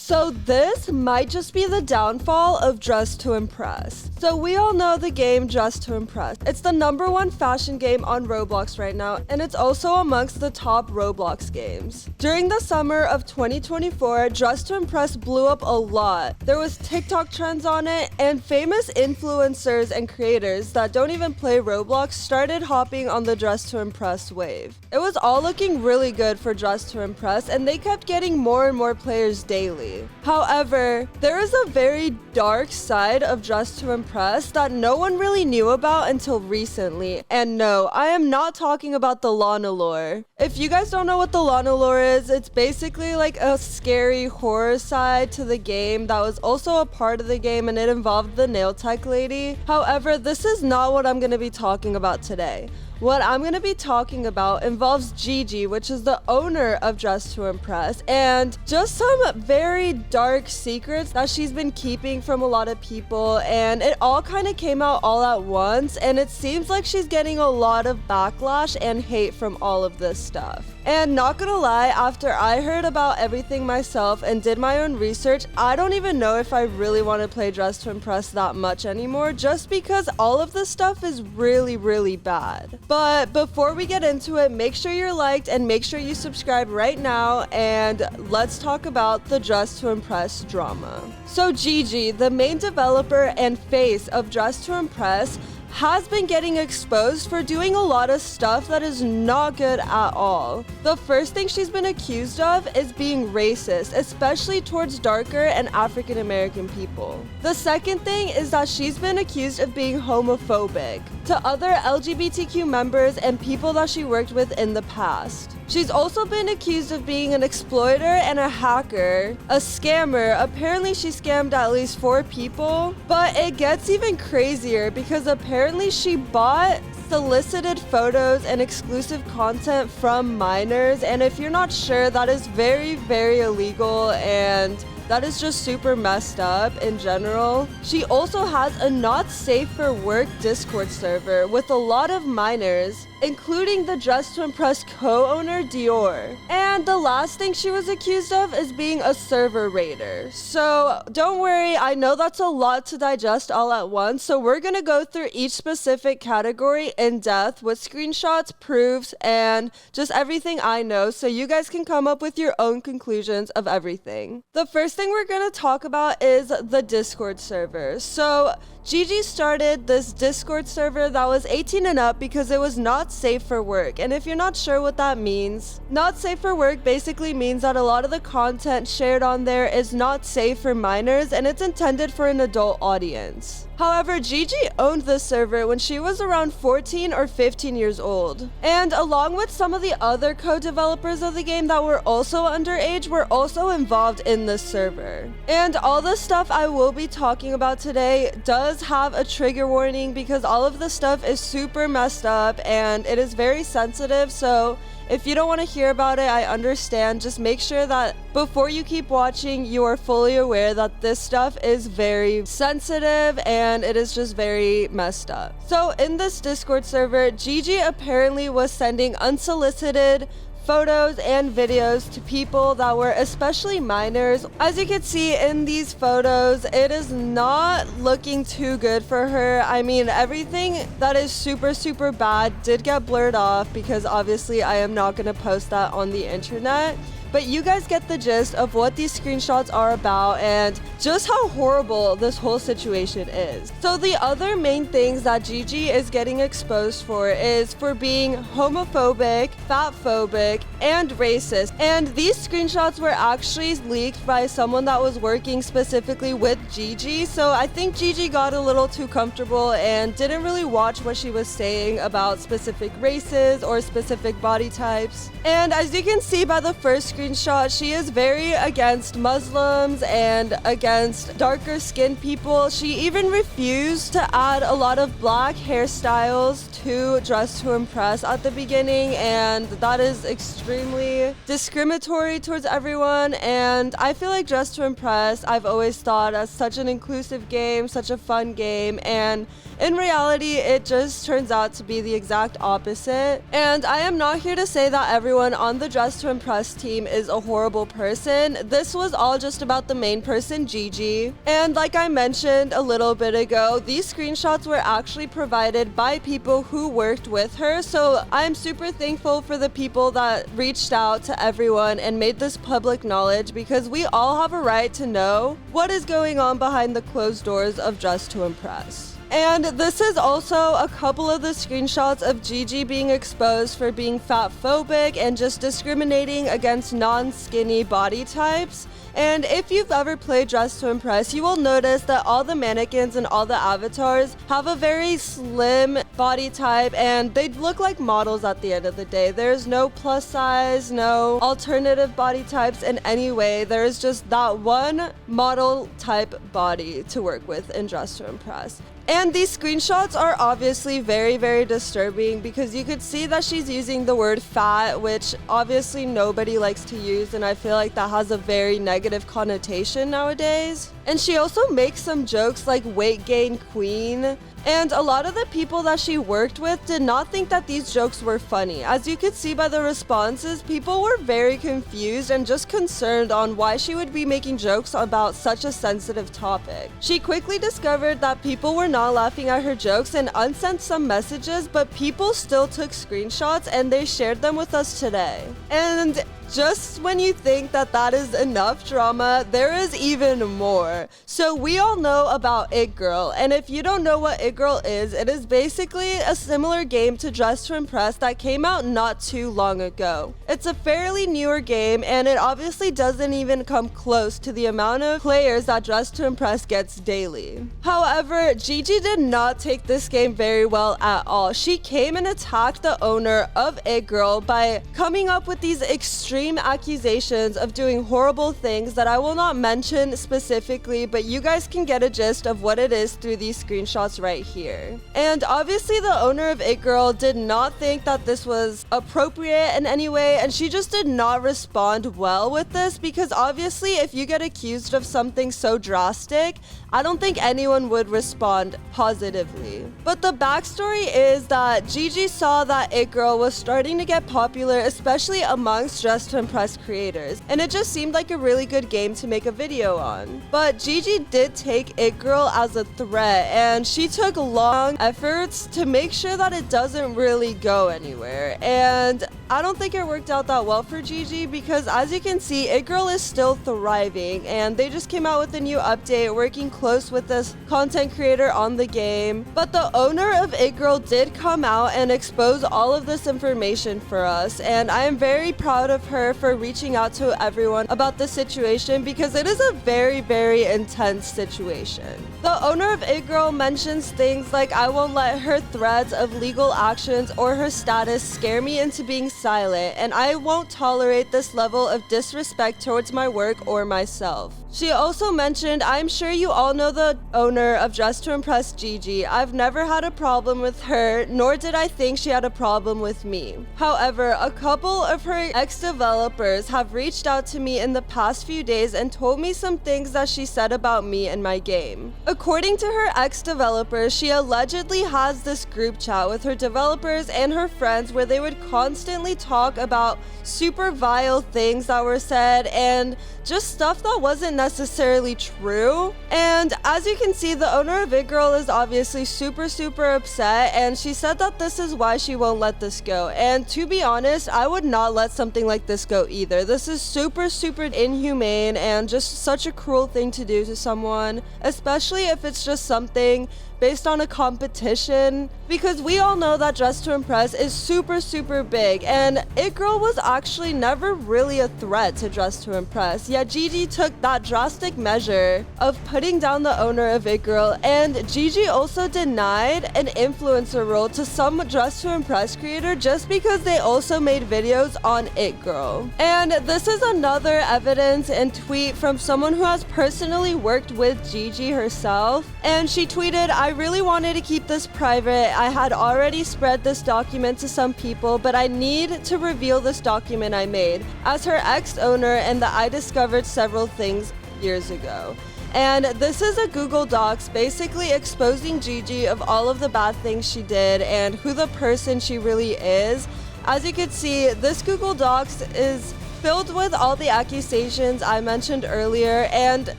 So this might just be the downfall of Dress to Impress. So we all know the game Dress to Impress. It's the #1 fashion game on Roblox right now, and it's also amongst the top Roblox games. During the summer of 2024, Dress to Impress blew up a lot. There was TikTok trends on it, and famous influencers and creators that don't even play Roblox started hopping on the Dress to Impress wave. It was all looking really good for Dress to Impress, and they kept getting more and more players daily. However, there is a very dark side of Dress to Impress that no one really knew about until recently. And no, I am not talking about the Lana lore. If you guys don't know what the Lana lore is, it's basically like a scary horror side to the game that was also a part of the game, and it involved the nail tech lady. However, this is not what I'm going to be talking about today. What I'm going to be talking about involves Gigi, which is the owner of Dress to Impress, and just some very dark secrets that she's been keeping from a lot of people, and it all kind of came out all at once, and it seems like she's getting a lot of backlash and hate from all of this stuff. And not gonna lie, after I heard about everything myself and did my own research, I don't even know if I really want to play Dress to Impress that much anymore, just because all of this stuff is really, really bad. But before we get into it, make sure you're liked and make sure you subscribe right now, and let's talk about the Dress to Impress drama. So Gigi, the main developer and face of Dress to Impress, has been getting exposed for doing a lot of stuff that is not good at all. The first thing she's been accused of is being racist, especially towards darker and African American people. The second thing is that she's been accused of being homophobic to other LGBTQ members and people that she worked with in the past. She's also been accused of being an exploiter and a hacker, a scammer. Apparently she scammed at least 4 people, but it gets even crazier because apparently she bought solicited photos and exclusive content from minors, and if you're not sure, that is very, very illegal, and that is just super messed up in general. She also has a not safe for work Discord server with a lot of minors, including the Dress to Impress co-owner Dior. And the last thing she was accused of is being a server raider. So don't worry, I know that's a lot to digest all at once, so we're gonna go through each specific category in depth with screenshots, proofs, and just everything I know, so you guys can come up with your own conclusions of everything. The first thing we're gonna talk about is the Discord server. So Gigi started this Discord server that was 18 and up because it was not safe for work. And if you're not sure what that means, not safe for work basically means that a lot of the content shared on there is not safe for minors, and it's intended for an adult audience. However, Gigi owned this server when she was around 14 or 15 years old. And along with some of the other co-developers of the game that were also underage, were also involved in this server. And all the stuff I will be talking about today does have a trigger warning because all of the stuff is super messed up and it is very sensitive, so if you don't want to hear about it, I understand. Just make sure that before you keep watching, you are fully aware that this stuff is very sensitive and it is just very messed up. So in this Discord server, Gigi apparently was sending unsolicited photos and videos to people that were especially minors. As you can see in these photos, it is not looking too good for her. I mean, everything that is super, super bad did get blurred off because obviously I am not going to post that on the internet. But you guys get the gist of what these screenshots are about and just how horrible this whole situation is. So the other main things that Gigi is getting exposed for is for being homophobic, fatphobic, and racist. And these screenshots were actually leaked by someone that was working specifically with Gigi. So I think Gigi got a little too comfortable and didn't really watch what she was saying about specific races or specific body types. And as you can see by the first screenshot, she is very against Muslims and against darker skinned people. She even refused to add a lot of black hairstyles to Dress to Impress at the beginning, and that is extremely discriminatory towards everyone. And I feel like Dress to Impress, I've always thought as such an inclusive game, such a fun game, and in reality, it just turns out to be the exact opposite. And I am not here to say that everyone on the Dress to Impress team is a horrible person. This was all just about the main person, Gigi. And like I mentioned a little bit ago, these screenshots were actually provided by people who worked with her. So I'm super thankful for the people that reached out to everyone and made this public knowledge, because we all have a right to know what is going on behind the closed doors of Dress to Impress. And this is also a couple of the screenshots of Gigi being exposed for being fat phobic and just discriminating against non-skinny body types. And if you've ever played Dress to Impress, you will notice that all the mannequins and all the avatars have a very slim body type, and they look like models at the end of the day. There's no plus size, no alternative body types in any way. There's just that one model type body to work with in Dress to Impress. And these screenshots are obviously very, very disturbing, because you could see that she's using the word fat, which obviously nobody likes to use, and I feel like that has a very negative connotation nowadays. And she also makes some jokes like weight gain queen. And a lot of the people that she worked with did not think that these jokes were funny. As you could see by the responses, people were very confused and just concerned on why she would be making jokes about such a sensitive topic. She quickly discovered that people were not laughing at her jokes and unsent some messages, but people still took screenshots and they shared them with us today. And just when you think that that is enough drama, there is even more. So we all know about It Girl, and if you don't know what It Girl is, it is basically a similar game to Dress to Impress that came out not too long ago. It's a fairly newer game, and it obviously doesn't even come close to the amount of players that Dress to Impress gets daily. However, Gigi did not take this game very well at all. She came and attacked the owner of It Girl by coming up with these extreme accusations of doing horrible things that I will not mention specifically, but you guys can get a gist of what it is through these screenshots right here. And obviously the owner of It Girl did not think that this was appropriate in any way, and she just did not respond well with this, because obviously if you get accused of something so drastic, I don't think anyone would respond positively. But the backstory is that Gigi saw that It Girl was starting to get popular, especially amongst Dress to Impress creators, and it just seemed like a really good game to make a video on. But Gigi did take It Girl as a threat, and she took long efforts to make sure that it doesn't really go anywhere. And I don't think it worked out that well for Gigi, because as you can see, It Girl is still thriving, and they just came out with a new update working close with this content creator on the game. But the owner of It Girl did come out and expose all of this information for us, and I am very proud of her for reaching out to everyone about the situation, because it is a very, very intense situation. The owner of It Girl mentions things like, "I won't let her threats of legal actions or her status scare me into being silent, and I won't tolerate this level of disrespect towards my work or myself." She also mentioned, "I'm sure you all know the owner of Dress to Impress, Gigi. I've never had a problem with her, nor did I think she had a problem with me. However, a couple of her ex-developers have reached out to me in the past few days and told me some things that she said about me and my game." According to her ex-developers, she allegedly has this group chat with her developers and her friends where they would constantly talk about super vile things that were said and just stuff that wasn't necessarily true. And as you can see, the owner of It Girl is obviously super upset, and she said that this is why she won't let this go. And to be honest, I would not let something like this go either. This is super inhumane and just such a cruel thing to do to someone, especially if it's just something based on a competition, because we all know that Dress to Impress is super big, and It Girl was actually never really a threat to Dress to Impress, yet Gigi took that drastic measure of putting down the owner of It Girl. And Gigi also denied an influencer role to some Dress to Impress creator just because they also made videos on It Girl. And this is another evidence and tweet from someone who has personally worked with Gigi herself, and she tweeted, "I really wanted to keep this private. I had already spread this document to some people, but I need to reveal this document I made as her ex-owner and that I discovered several things years ago." And this is a Google Docs basically exposing Gigi of all of the bad things she did and who the person she really is. As you can see, this Google Docs is filled with all the accusations I mentioned earlier, and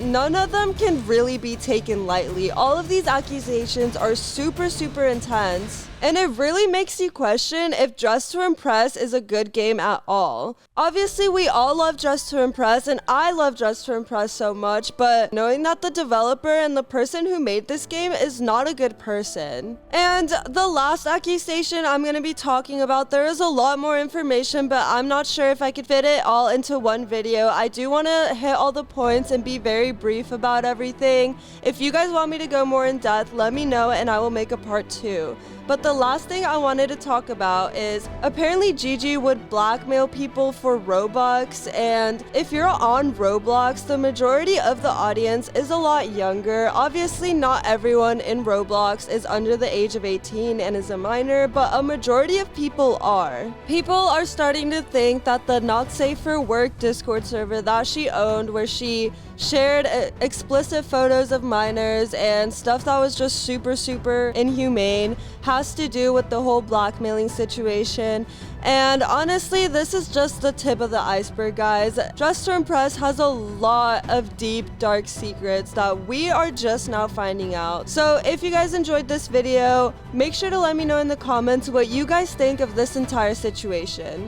none of them can really be taken lightly. All of these accusations are super, super intense. And it really makes you question if Dress to Impress is a good game at all. Obviously, we all love Dress to Impress, and I love Dress to Impress so much, but knowing that the developer and the person who made this game is not a good person. And the last accusation I'm going to be talking about, there is a lot more information, but I'm not sure if I could fit it all into one video. I do want to hit all the points and be very brief about everything. If you guys want me to go more in depth, let me know and I will make a part 2. But the last thing I wanted to talk about is apparently Gigi would blackmail people for Robux, and if you're on Roblox, the majority of the audience is a lot younger. Obviously, not everyone in Roblox is under the age of 18 and is a minor, but a majority of people are. People are starting to think that the Not Safe for Work Discord server that she owned, where she shared explicit photos of minors and stuff that was just super, super inhumane, has to do with the whole blackmailing situation. And honestly, this is just the tip of the iceberg, guys. Dress to Impress has a lot of deep, dark secrets that we are just now finding out. So if you guys enjoyed this video, make sure to let me know in the comments what you guys think of this entire situation.